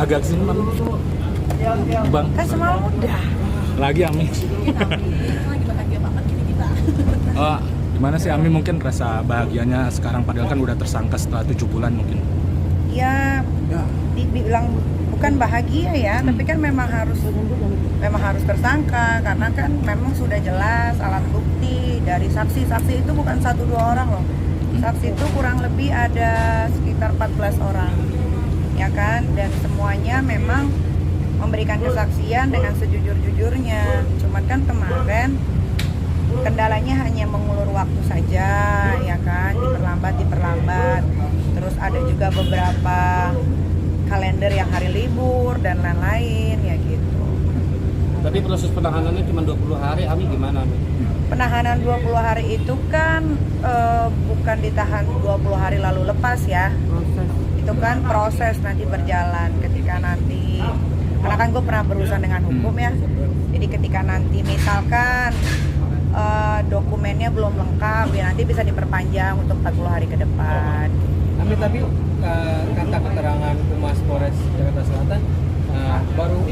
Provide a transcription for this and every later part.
agak simpan. Bang, Kan semua udah. lagi Ami. Lagi bahagia banget gini kita. Oh, gimana sih Ami mungkin rasa bahagianya sekarang padahal kan udah tersangka setelah 7 bulan mungkin. Ya, dibilang bukan bahagia ya, tapi kan memang harus tersangka karena kan memang sudah jelas alat bukti dari saksi itu bukan 1-2 orang loh. Saksi itu kurang lebih ada sekitar 14 orang, ya kan, dan semuanya memang memberikan kesaksian dengan sejujur-jujurnya. Cuman kan kemarin kendalanya hanya mengulur waktu saja, ya kan, diperlambat. Terus ada juga beberapa kalender yang hari libur dan lain-lain, ya gitu. Tapi proses penahanannya cuma 20 hari, Ami gimana, Ami? Penahanan 20 hari itu kan bukan ditahan 20 hari lalu lepas ya. Itu kan proses nanti berjalan ketika nanti, karena kan gue pernah berurusan dengan hukum ya. Jadi ketika nanti misalkan dokumennya belum lengkap, ya nanti bisa diperpanjang untuk 40 hari ke depan. Tapi kata keterangan Humas Polres Jakarta Selatan baru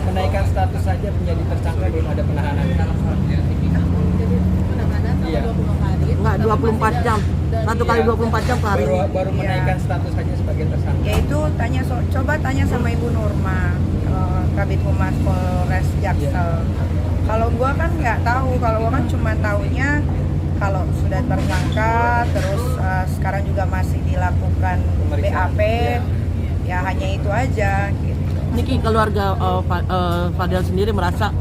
menaikkan status saja menjadi tersangka, belum ada penahanan. Jadi penahanan sama Iya. 20 hari. Enggak, 24 jam. Satu kali 24 jam per hari. Baru menaikkan status saja sebagai tersangka. Yaitu coba tanya sama Ibu Nurma, Kabid Humas Polres Jaksel. Kalau gua kan nggak tahu, kalau gua kan cuma taunya kalau sudah tersangka, terus sekarang juga masih dilakukan BAP, ya hanya itu aja gitu. Niki, keluarga Fadel sendiri merasa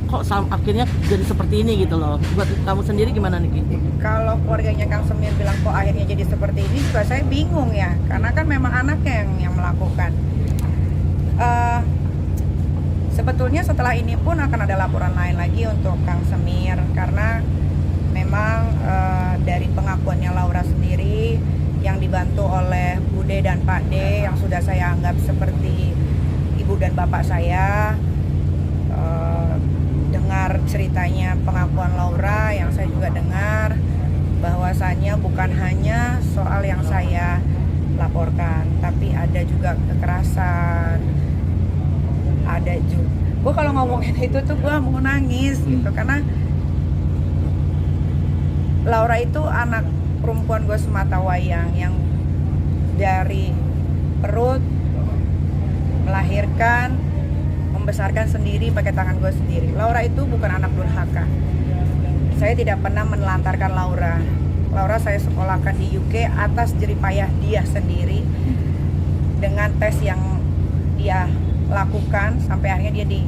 kok akhirnya jadi seperti ini gitu loh. Buat kamu sendiri gimana Niki? Kalau keluarganya Kang Semir bilang kok akhirnya jadi seperti ini, juga saya bingung ya, karena kan memang anaknya yang melakukan. Sebetulnya setelah ini pun akan ada laporan lain lagi untuk Kang Semir, karena memang dari pengakuannya Laura sendiri yang dibantu oleh Bude dan Pak D yang sudah saya anggap seperti ibu dan bapak saya, dengar ceritanya pengakuan Laura yang saya juga dengar bahwasannya bukan hanya soal yang saya laporkan, tapi ada juga kekerasan, ada juga. Gue kalau ngomongin itu tuh gue mau nangis gitu, karena Laura itu anak perempuan gue semata wayang yang dari perut melahirkan, membesarkan sendiri pakai tangan gue sendiri. Laura itu bukan anak durhaka. Saya tidak pernah menelantarkan Laura. Laura saya sekolahkan di UK atas jeripayah dia sendiri, dengan tes yang dia lakukan sampai akhirnya dia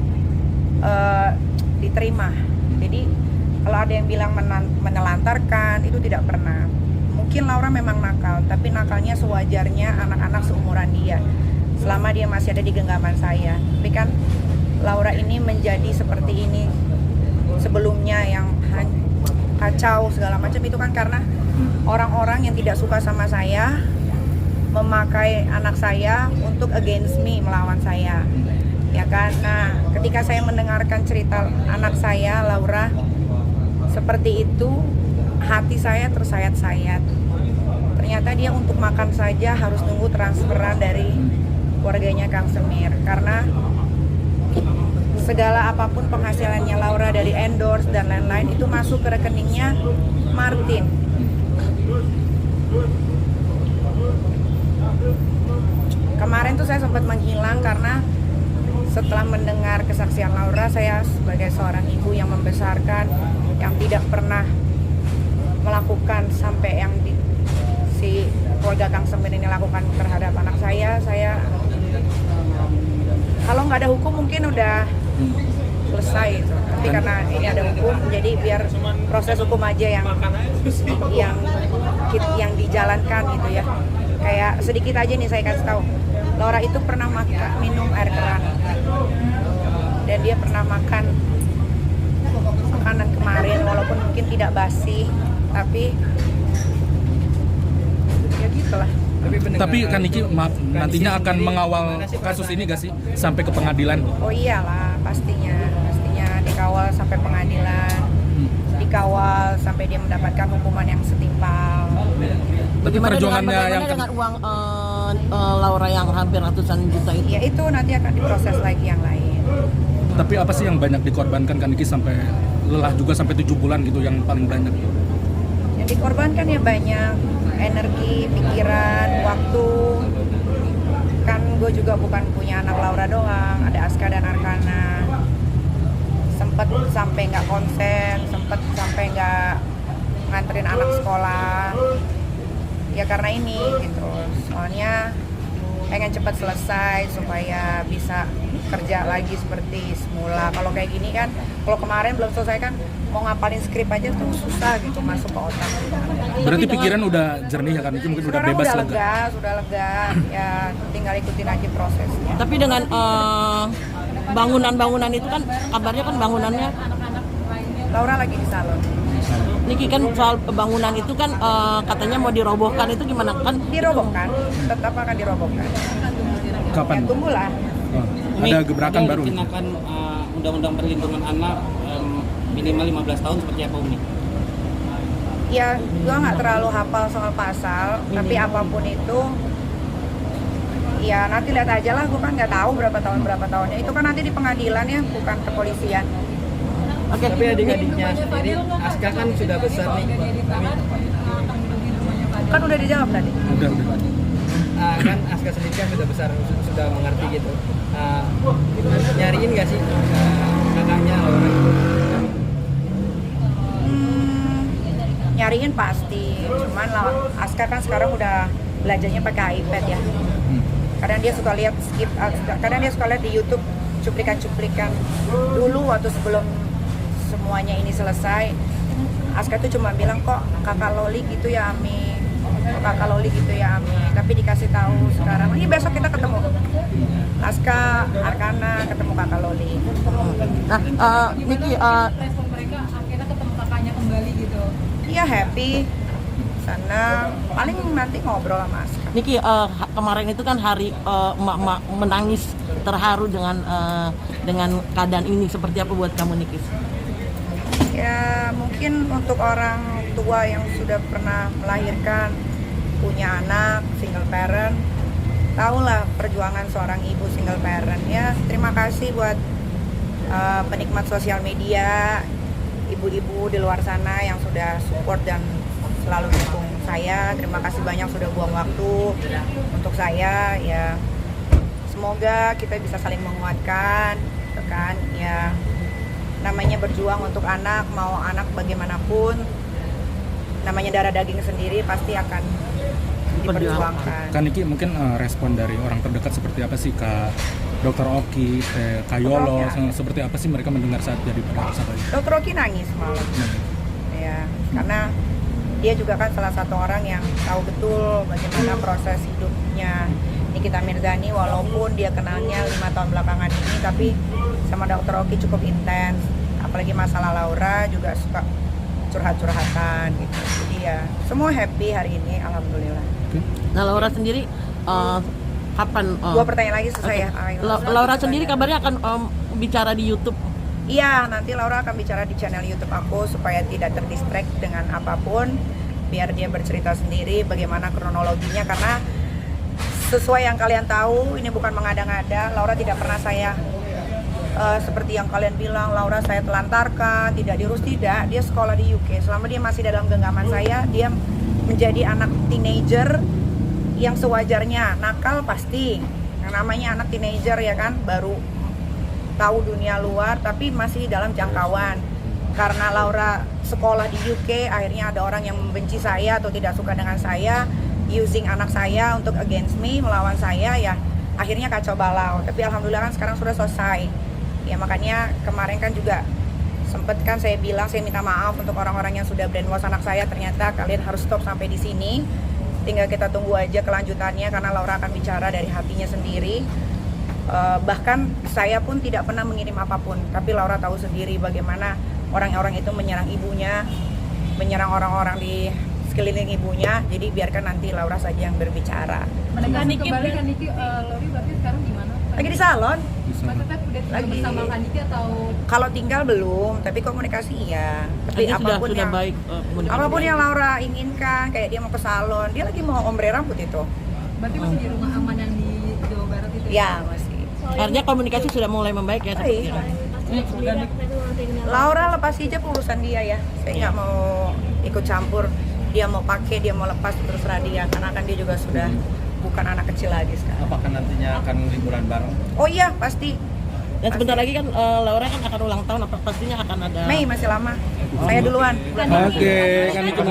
diterima. Jadi kalau ada yang bilang menelantarkan, itu tidak pernah. Mungkin Laura memang nakal, tapi nakalnya sewajarnya anak-anak seumuran dia, selama dia masih ada di genggaman saya. Tapi kan Laura ini menjadi seperti ini sebelumnya, yang kacau segala macam, itu kan karena orang-orang yang tidak suka sama saya memakai anak saya untuk against me, melawan saya, ya kan. Nah, ketika saya mendengarkan cerita anak saya Laura seperti itu, hati saya tersayat-sayat. Ternyata dia untuk makan saja harus nunggu transferan dari keluarganya Kang Semir, karena segala apapun penghasilannya Laura dari endorse dan lain-lain itu masuk ke rekeningnya Martin. Kemarin tuh saya sempat menghilang karena setelah mendengar kesaksian Laura, saya sebagai seorang ibu yang membesarkan, yang tidak pernah melakukan sampai yang si keluarga Kang Semir ini lakukan terhadap anak saya kalau nggak ada hukum mungkin udah selesai itu. Tapi karena ini ada hukum, jadi biar proses hukum aja yang dijalankan gitu ya. Kayak sedikit aja nih saya kasih tahu, Laura itu pernah minum air keran, dan dia pernah makan makanan kemarin, walaupun mungkin tidak basi, tapi ya gitulah. Tapi kan Niki nantinya akan mengawal kasus ini gak sih sampai ke pengadilan? Oh iyalah, pastinya dikawal sampai pengadilan, dikawal sampai dia mendapatkan hukuman yang setimpal. Tapi Bagaimana perjuangannya yang dengan uang Laura yang hampir ratusan juta itu? Ya itu nanti akan diproses lagi yang lain. Tapi apa sih yang banyak dikorbankan Kak Niki sampai lelah juga sampai 7 bulan gitu yang paling banyak? Yang dikorbankan ya banyak energi, pikiran, waktu. Kan gue juga bukan punya anak Laura doang, ada Aska dan Arkana. Sempet sampai nggak konsen, sempet sampai nggak nganterin anak sekolah. Ya karena ini gitu, soalnya pengen cepat selesai supaya bisa kerja lagi seperti semula. Kalau kayak gini kan, kalau kemarin belum selesai kan mau ngapalin skrip aja tuh susah gitu masuk ke otak. Berarti pikiran udah jernih ya Kak Niki, mungkin udah Sekarang bebas udah lega. lega, sudah lega, ya tinggal ikutin aja prosesnya. Tapi dengan bangunan-bangunan itu kan kabarnya kan bangunannya Laura lagi di salon. Niki kan soal bangunan itu kan katanya mau dirobohkan, itu gimana kan? Dirobohkan, tetap akan dirobohkan. Kapan? Ya tunggulah. Oh, ada gebrakan baru. Dikenakan undang-undang perlindungan anak minimal 15 tahun seperti apa Umi? Ya, gue nggak terlalu hafal soal pasal, tapi apapun itu, ya nanti lihat aja lah. Gue kan nggak tahu berapa tahunnya. Itu kan nanti di pengadilan ya, bukan kepolisian. Oke. Tapi adik-adiknya sendiri, Aska kan sudah besar nih. Kan udah dijawab tadi. Udah. Kan Aska sendiri kan sudah besar, sudah mengerti gitu. Nyariin nggak sih kakaknya Laura itu? Nyariin pasti, cuman Aska kan sekarang udah belajarnya pakai iPad ya. Kadang dia suka lihat kadang dia suka lihat di YouTube cuplikan-cuplikan. Dulu waktu sebelum semuanya ini selesai, Aska tuh cuma bilang kok kakak Loli gitu ya Ami, kok kakak Loli gitu ya Ami. Tapi dikasih tahu sekarang, ini besok kita ketemu Aska, Arkana, ketemu kakak Loli. Nah, Niki, Respon mereka akhirnya ketemu kakaknya kembali gitu. Iya happy, sana paling nanti ngobrol sama Aska. Niki, kemarin itu kan hari emak-emak menangis terharu dengan keadaan ini. Seperti apa buat kamu Niki? Ya mungkin untuk orang tua yang sudah pernah melahirkan, punya anak, single parent, tahulah perjuangan seorang ibu single parent. Ya terima kasih buat penikmat sosial media, ibu-ibu di luar sana yang sudah support dan selalu dukung saya. Terima kasih banyak sudah buang waktu untuk saya. Ya semoga kita bisa saling menguatkan, gitu kan? Ya namanya berjuang untuk anak, mau anak bagaimanapun, namanya darah daging sendiri pasti akan diperjuangkan. Kak Niki mungkin respon dari orang terdekat seperti apa sih Kak Dokter Oki, Kak Yolo, seperti apa sih mereka mendengar saat jadi pada saat itu? Dokter Oki nangis malam, ya karena dia juga kan salah satu orang yang tahu betul bagaimana proses hidupnya Nikita Mirzani, walaupun dia kenalnya 5 tahun belakangan ini, tapi sama Dokter Oki cukup intens, apalagi masalah Laura juga suka curhat-curhatan gitu. Jadi ya semua happy hari ini, alhamdulillah. Nah, Laura sendiri kapan? Gua pertanyaan lagi selesai okay. ya. Laura sendiri kabarnya akan bicara di YouTube. Iya, nanti Laura akan bicara di channel YouTube aku supaya tidak terdistract dengan apapun, biar dia bercerita sendiri bagaimana kronologinya, karena sesuai yang kalian tahu, ini bukan mengada-ngada. Laura tidak pernah saya seperti yang kalian bilang, Laura saya telantarkan, tidak diurus, tidak. Dia sekolah di UK. Selama dia masih dalam genggaman saya, dia menjadi anak teenager yang sewajarnya. Nakal pasti. Yang namanya anak teenager ya kan, baru tahu dunia luar, tapi masih dalam jangkauan. Karena Laura sekolah di UK, akhirnya ada orang yang membenci saya atau tidak suka dengan saya, using anak saya untuk against me, melawan saya, ya akhirnya kacau balau. Tapi alhamdulillah kan sekarang sudah selesai. Ya makanya kemarin kan juga sempet kan saya bilang, saya minta maaf untuk orang-orang yang sudah brainwash anak saya. Ternyata kalian harus stop sampai di sini. Tinggal kita tunggu aja kelanjutannya, karena Laura akan bicara dari hatinya sendiri. Bahkan saya pun tidak pernah mengirim apapun, tapi Laura tahu sendiri bagaimana orang-orang itu menyerang ibunya, menyerang orang-orang di sekeliling ibunya. Jadi biarkan nanti Laura saja yang berbicara. Kak Niki, Lori berarti sekarang di mana? Lagi di salon. Maksudnya udah tinggal bersama Kak Niki atau? Kalau tinggal belum, tapi komunikasi iya. Tapi Ini apapun sudah yang baik komunikasi. apapun yang Laura inginkan, kayak dia mau ke salon, dia lagi mau ombre rambut itu. Berarti masih di rumah aman yang di Jawa Barat itu? Ya masih. Artinya komunikasi sudah mulai membaik ya? Baik. Laura lepas hijab urusan dia ya. Saya nggak mau ikut campur. Dia mau pakai, dia mau lepas terserah dia. Karena kan dia juga sudah bukan anak kecil lagi sekarang. Apakah nantinya akan liburan bareng? Oh iya pasti. Dan sebentar lagi kan Laura kan akan ulang tahun, apa pastinya akan ada Mei masih lama. Saya duluan. Oke, kan itu